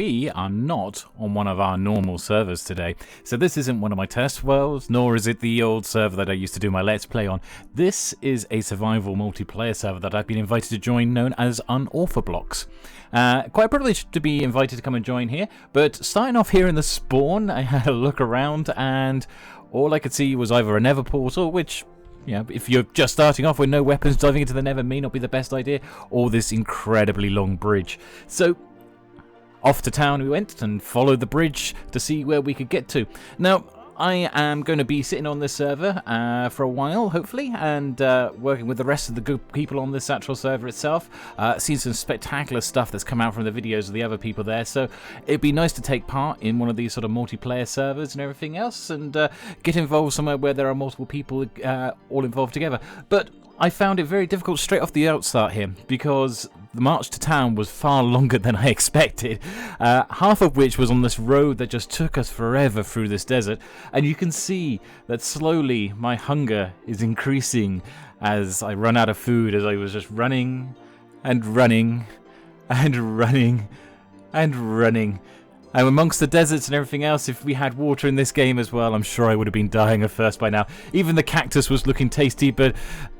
we are not on one of our normal servers today. So this isn't one of my test worlds, nor is it the old server that I used to do my Let's Play on. This is a survival multiplayer server that I've been invited to join, known as Unorthoblocks. Quite privileged to be invited to come and join here, but starting off here in the spawn, I had a look around and all I could see was either a nether portal, which, yeah, if you're just starting off with no weapons, diving into the nether may not be the best idea, or this incredibly long bridge. So off to town we went and followed the bridge to see where we could get to. Now, I am going to be sitting on this server for a while, hopefully, and working with the rest of the good people on this actual server itself. Seen some spectacular stuff that's come out from the videos of the other people there, so it'd be nice to take part in one of these sort of multiplayer servers and everything else, and get involved somewhere where there are multiple people all involved together. But I found it very difficult straight off the outstart here, because the march to town was far longer than I expected, half of which was on this road that just took us forever through this desert, and you can see that slowly my hunger is increasing as I run out of food, as I was just running and running and running and running. And amongst the deserts and everything else, if we had water in this game as well, I'm sure I would have been dying of thirst by now. Even the cactus was looking tasty, but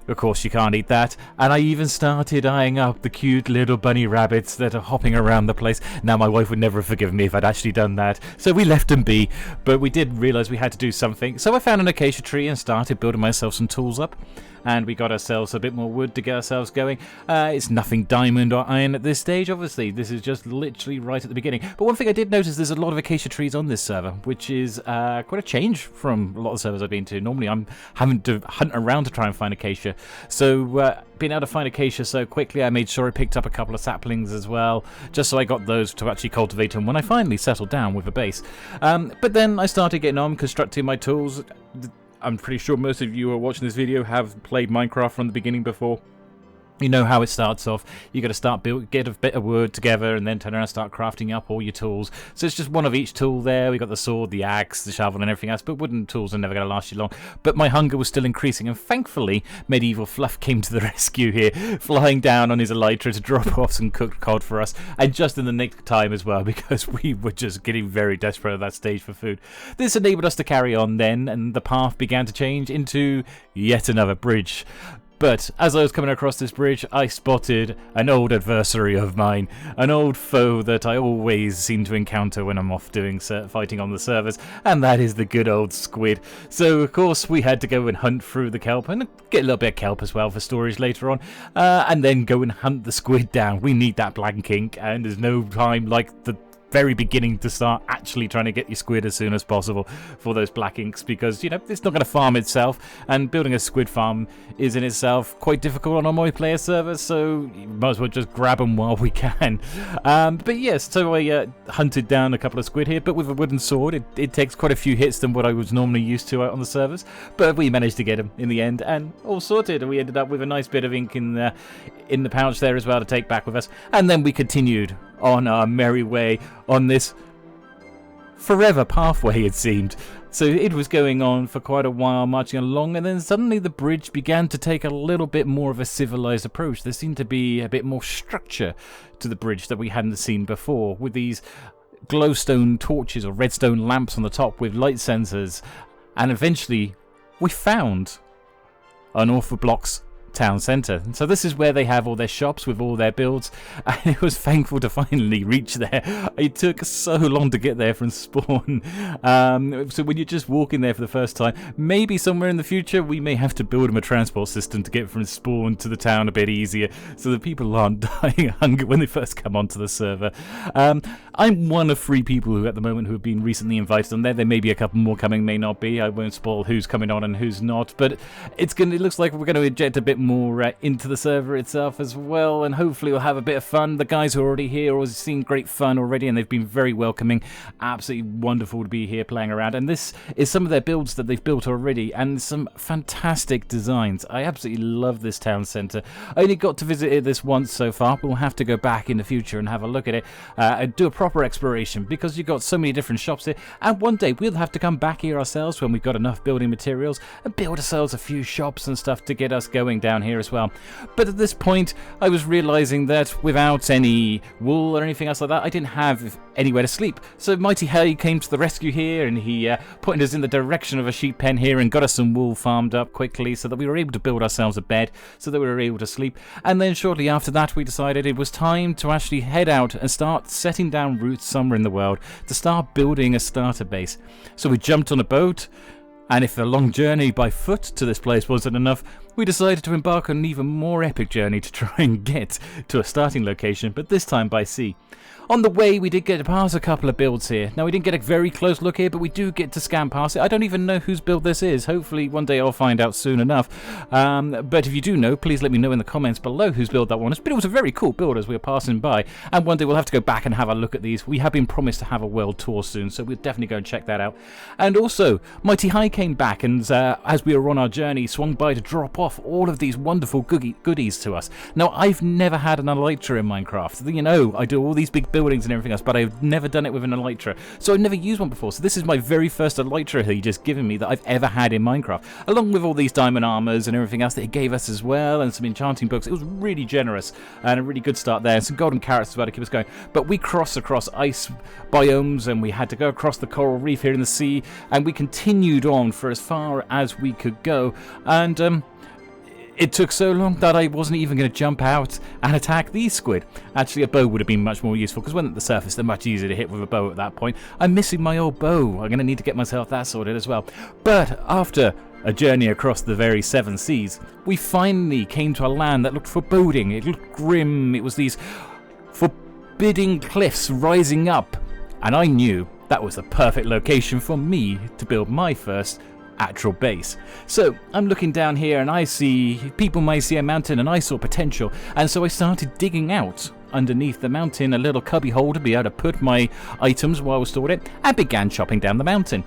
of course you can't eat that. And I even started eyeing up the cute little bunny rabbits that are hopping around the place. Now my wife would never have forgiven me if I'd actually done that, so we left them be. But we did realise we had to do something, so I found an acacia tree and started building myself some tools up. And we got ourselves a bit more wood to get ourselves going. It's nothing diamond or iron at this stage, obviously. This is just literally right at the beginning. But one thing I did notice, there's a lot of acacia trees on this server, which is quite a change from a lot of servers I've been to. Normally I'm having to hunt around to try and find acacia. So being able to find acacia so quickly, I made sure I picked up a couple of saplings as well, just so I got those to actually cultivate them when I finally settled down with a base. But then I started getting on, constructing my tools. I'm pretty sure most of you who are watching this video have played Minecraft from the beginning before. You know how it starts off. You got to start get a bit of wood together, and then turn around and start crafting up all your tools. So it's just one of each tool there. We got the sword, the axe, the shovel, and everything else. But wooden tools are never going to last you long. But my hunger was still increasing, and thankfully, Medieval Fluff came to the rescue here, flying down on his elytra to drop off some cooked cod for us, and just in the nick of time as well, because we were just getting very desperate at that stage for food. This enabled us to carry on then, and the path began to change into yet another bridge. But as I was coming across this bridge, I spotted an old adversary of mine, an old foe that I always seem to encounter when I'm off doing fighting on the servers, and that is the good old squid. So of course we had to go and hunt through the kelp, and get a little bit of kelp as well for storage later on, and then go and hunt the squid down. We need that black ink, and there's no time like the very beginning to start actually trying to get your squid as soon as possible for those black inks, because, you know, it's not going to farm itself, and building a squid farm is in itself quite difficult on a multiplayer server, so you might as well just grab them while we can. But yes, so I hunted down a couple of squid here, but with a wooden sword. It takes quite a few hits than what I was normally used to out on the servers, but we managed to get them in the end, and all sorted, and we ended up with a nice bit of ink in the pouch there as well to take back with us. And then we continued on our merry way on this forever pathway, it seemed. So it was going on for quite a while, marching along, and then suddenly the bridge began to take a little bit more of a civilized approach. There seemed to be a bit more structure to the bridge that we hadn't seen before, with these glowstone torches or redstone lamps on the top with light sensors. And eventually we found Unorthoblocks town centre. So this is where they have all their shops with all their builds, and it was thankful to finally reach there. It took so long to get there from spawn. So when you're just walking there for the first time, maybe somewhere in the future we may have to build them a transport system to get from spawn to the town a bit easier, so that people aren't dying of hunger when they first come onto the server. I'm one of 3 people who at the moment who have been recently invited on there. There may be a couple more coming, may not be. I won't spoil who's coming on and who's not, but it looks like we're going to inject a bit more into the server itself as well, and hopefully we'll have a bit of fun. The guys who are already here are seeing great fun already, and they've been very welcoming. Absolutely wonderful to be here playing around, and this is some of their builds that they've built already, and some fantastic designs. I absolutely love this town centre. I only got to visit it this once so far, but we'll have to go back in the future and have a look at it and do a proper exploration, because you've got so many different shops here, and one day we'll have to come back here ourselves when we've got enough building materials and build ourselves a few shops and stuff to get us going down down here as well. But at this point, I was realizing that without any wool or anything else like that, I didn't have anywhere to sleep. So Mighty Hay came to the rescue here, and he pointed us in the direction of a sheep pen here and got us some wool farmed up quickly so that we were able to build ourselves a bed so that we were able to sleep. And then shortly after that, we decided it was time to actually head out and start setting down roots somewhere in the world to start building a starter base. So we jumped on a boat, and if the long journey by foot to this place wasn't enough, we decided to embark on an even more epic journey to try and get to a starting location, but this time by sea. On the way, we did get past a couple of builds here. Now, we didn't get a very close look here, but we do get to scan past it. I don't even know whose build this is. Hopefully, one day I'll find out soon enough. But if you do know, please let me know in the comments below whose build that one is. But it was a very cool build as we were passing by. And one day we'll have to go back and have a look at these. We have been promised to have a world tour soon, so we'll definitely go and check that out. And also, Mighty High came back and, as we were on our journey, swung by to drop off all of these wonderful goodies to us. Now, I've never had an elytra in Minecraft. You know, I do all these big buildings and everything else, but I've never done it with an elytra, so I've never used one before. So this is my very first elytra he just given me that I've ever had in Minecraft, along with all these diamond armors and everything else that he gave us as well, and some enchanting books. It was really generous and a really good start there, and some golden carrots as well to keep us going. But we crossed across ice biomes, and we had to go across the coral reef here in the sea, and we continued on for as far as we could go, and it took so long that I wasn't even going to jump out and attack these squid. Actually, a bow would have been much more useful, because when at the surface, they're much easier to hit with a bow at that point. I'm missing my old bow. I'm going to need to get myself that sorted as well. But after a journey across the very 7 seas, we finally came to a land that looked foreboding. It looked grim. It was these forbidding cliffs rising up. And I knew that was the perfect location for me to build my first actual base. So I'm looking down here and I see people may see a mountain, and I saw potential, and so I started digging out underneath the mountain a little cubby hole to be able to put my items while I was stored it, and began chopping down the mountain.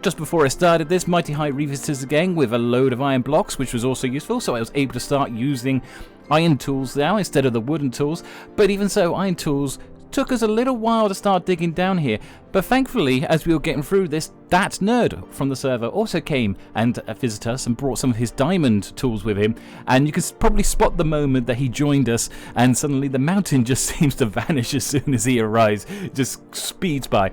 Just before I started this, Mighty High revisited us again with a load of iron blocks, which was also useful, so I was able to start using iron tools now instead of the wooden tools. But even so, iron tools took us a little while to start digging down here, but thankfully, as we were getting through this, that nerd from the server also came and visited us and brought some of his diamond tools with him, and you can probably spot the moment that he joined us, and suddenly the mountain just seems to vanish as soon as he arrives. It just speeds by.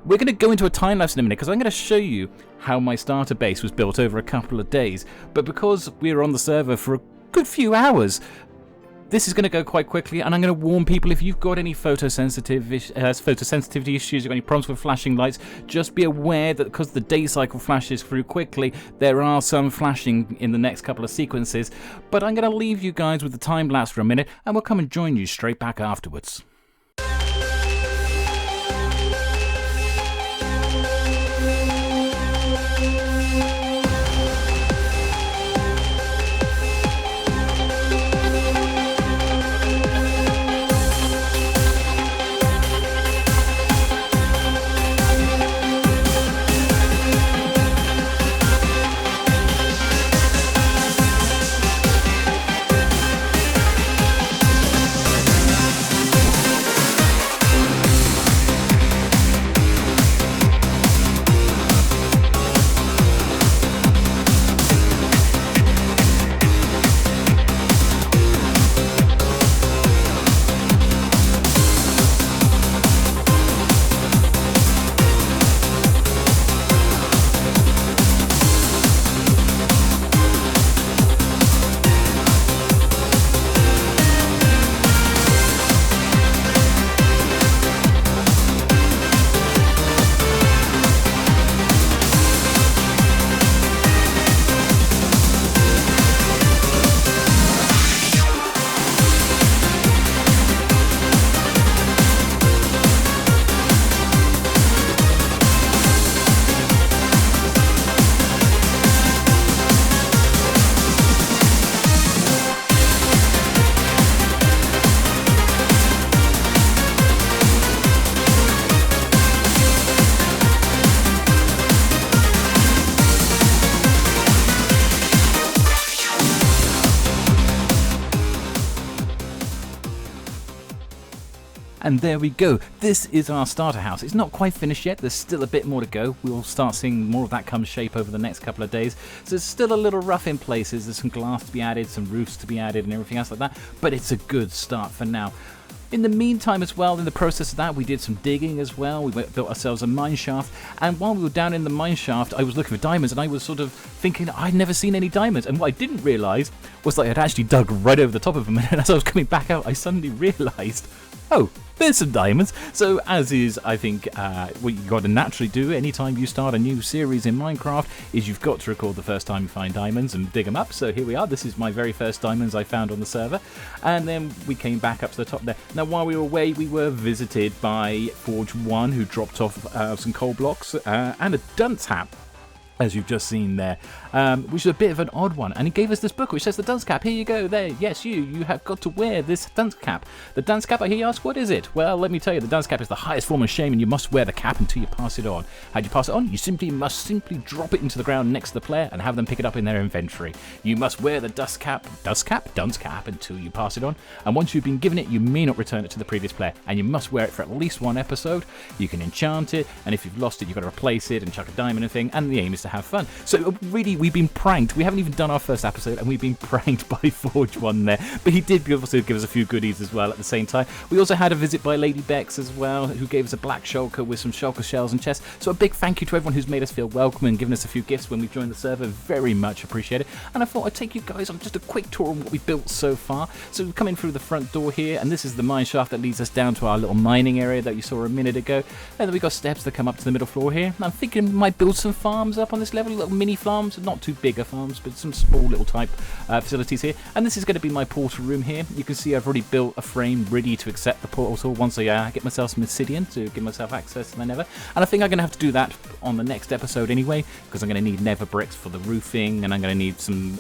We're going to go into a time lapse in a minute, because I'm going to show you how my starter base was built over a couple of days, but because we were on the server for a good few hours, this is going to go quite quickly, and I'm going to warn people, if you've got any photosensitivity issues, you've got any problems with flashing lights, just be aware that because the day cycle flashes through quickly, there are some flashing in the next couple of sequences. But I'm going to leave you guys with the time lapse for a minute, and we'll come and join you straight back afterwards. And there we go. This is our starter house. It's not quite finished yet. There's still a bit more to go. We'll start seeing more of that come shape over the next couple of days. So it's still a little rough in places. There's some glass to be added, some roofs to be added and everything else like that. But it's a good start for now. In the meantime as well, in the process of that, we did some digging as well. We built ourselves a mine shaft. And while we were down in the mine shaft, I was looking for diamonds and I was sort of thinking I'd never seen any diamonds. And what I didn't realise was that I had actually dug right over the top of them. And as I was coming back out, I suddenly realised, oh, there's some diamonds. So as is, I think, what you got to naturally do anytime you start a new series in Minecraft is you've got to record the first time you find diamonds and dig them up. So here we are. This is my very first diamonds I found on the server. And then we came back up to the top there. Now, while we were away, we were visited by Forge 1, who dropped off some coal blocks and a dunce hat, as you've just seen there, which is a bit of an odd one. And he gave us this book which says the dunce cap. Here you go. There, yes, you have got to wear this dunce cap. The dunce cap, I hear you ask, what is it? Well, let me tell you, the dunce cap is the highest form of shame, and you must wear the cap until you pass it on. How do you pass it on? You must simply drop it into the ground next to the player and have them pick it up in their inventory. You must wear the dunce cap until you pass it on. And once you've been given it, you may not return it to the previous player, and you must wear it for at least one episode. You can enchant it, and if you've lost it, you've got to replace it and chuck a diamond and thing, and the aim is to have fun. So really, we've been pranked. We haven't even done our first episode, and we've been pranked by Forge 1 there. But he did also give us a few goodies as well at the same time. We also had a visit by Lady Bex as well, who gave us a black shulker with some shulker shells and chests. So a big thank you to everyone who's made us feel welcome and given us a few gifts when we've joined the server. Very much appreciate it. And I thought I'd take you guys on just a quick tour of what we've built so far. So we're coming through the front door here, and this is the mine shaft that leads us down to our little mining area that you saw a minute ago. And then we've got steps that come up to the middle floor here. And I'm thinking we might build some farms up on this level, little mini farms, not too bigger farms, but some small little type facilities here. And this is going to be my portal room here. You can see I've already built a frame ready to accept the portal once I get myself some obsidian to give myself access to the nether. And I think I'm going to have to do that on the next episode anyway, because I'm going to need nether bricks for the roofing, and I'm going to need some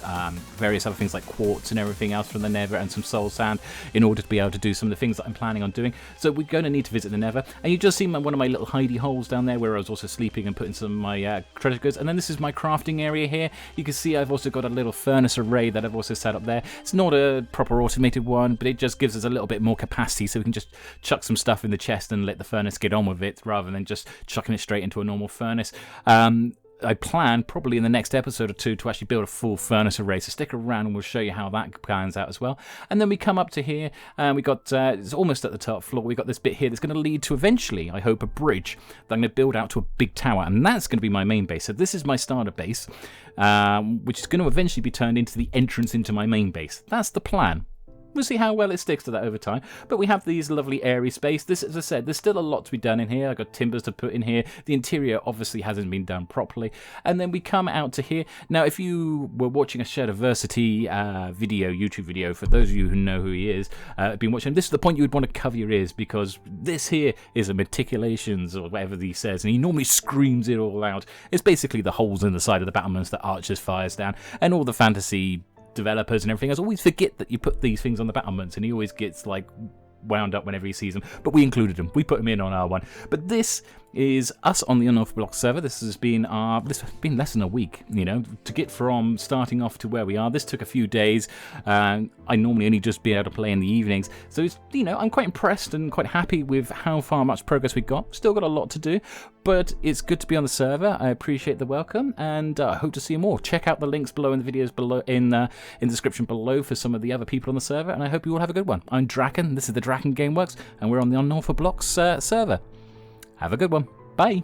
various other things like quartz and everything else from the nether, and some soul sand in order to be able to do some of the things that I'm planning on doing. So we're going to need to visit the nether. And you just see one of my little hidey holes down there where I was also sleeping and putting some of my treasure goods. And then this is my crafting area here. You can see I've also got a little furnace array that I've also set up there. It's not a proper automated one, but it just gives us a little bit more capacity, so we can just chuck some stuff in the chest and let the furnace get on with it, rather than just chucking it straight into a normal furnace. I plan probably in the next episode or two to actually build a full furnace array, so stick around and we'll show you how that plans out as well. And then we come up to here and we got, it's almost at the top floor, we got this bit here that's going to lead to eventually, I hope, a bridge that I'm going to build out to a big tower, and that's going to be my main base. So this is my starter base, which is going to eventually be turned into the entrance into my main base. That's the plan. We'll see how well it sticks to that over time. But we have these lovely airy space. This, as I said, there's still a lot to be done in here. I've got timbers to put in here. The interior obviously hasn't been done properly. And then we come out to here. Now, if you were watching a Shadowversity YouTube video, for those of you who know who he is, been watching, this is the point you would want to cover your ears, because this here is a meticulations, or whatever he says, and he normally screams it all out. It's basically the holes in the side of the battlements that Archers fires down, and all the fantasy developers and everything else always forget that you put these things on the battlements, and he always gets like wound up whenever he sees them. But we included them. We put them in on our one. But this is us on the Unorthoblocks server. This has been less than a week, you know, to get from starting off to where we are. This took a few days. I normally only just be able to play in the evenings, so it's, you know, I'm quite impressed and quite happy with how much progress we got. Still got a lot to do, but it's good to be on the server. I appreciate the welcome, and I hope to see you more. Check out the links below in the videos below in the description below for some of the other people on the server, and I hope you all have a good one. I'm Draken. This is the DrakenWerks, and we're on the Unorthoblocks server. Have a good one. Bye.